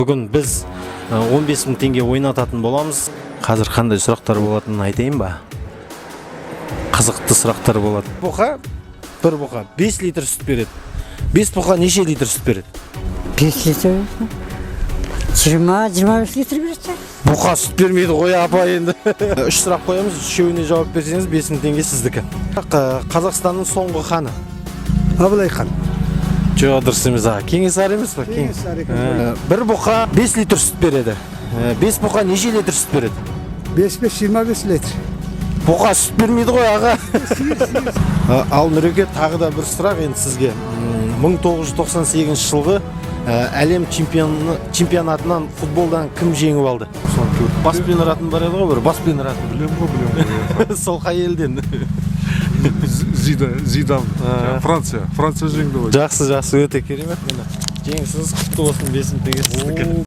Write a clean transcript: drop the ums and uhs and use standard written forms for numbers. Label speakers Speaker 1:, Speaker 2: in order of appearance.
Speaker 1: Бүгін біз 15 мың теңге ойнататын боламыз. Қазір қандай сұрақтар болатынын айтайын ба? Қызықты сұрақтар болады. Бұқа, бір бұқа 5 литр сүт береді. 5 бұқа неше литр сүт береді?
Speaker 2: 5 литр. 20-25 литр береді.
Speaker 1: Бұқа сүт бермейді ғой апа енді. 3 сұрақ қоямыз, үшеуіне жауап берсеңіз 5 мың теңге сіздікі. Қазақстанның соңғы ханы?
Speaker 3: Абылай хан.
Speaker 1: Жоқ, дұрыс емес. Кенесары емес па?
Speaker 3: Кенесары.
Speaker 1: Бір бұқа 5 литр сүт береді. 5 бұқа неше литр сүт береді?
Speaker 3: 5-25 литр.
Speaker 1: Бұқа сүт бермейді ғой аға. Ал Нұреке, тағы да бір сұрақ енді сізге. 1998 жылғы әлем чемпионатынан футболдан кім жеңіп алды? Баспен ұратын бар еді ғой, бір баспен ұратын.
Speaker 4: Білем.
Speaker 1: Сол қай елден?
Speaker 4: Зидан. Франция жеңді ғой.
Speaker 1: Жақсы, өте керемет. Жеңісіңіз құтты болсын, 5 мың теңге сіздікі.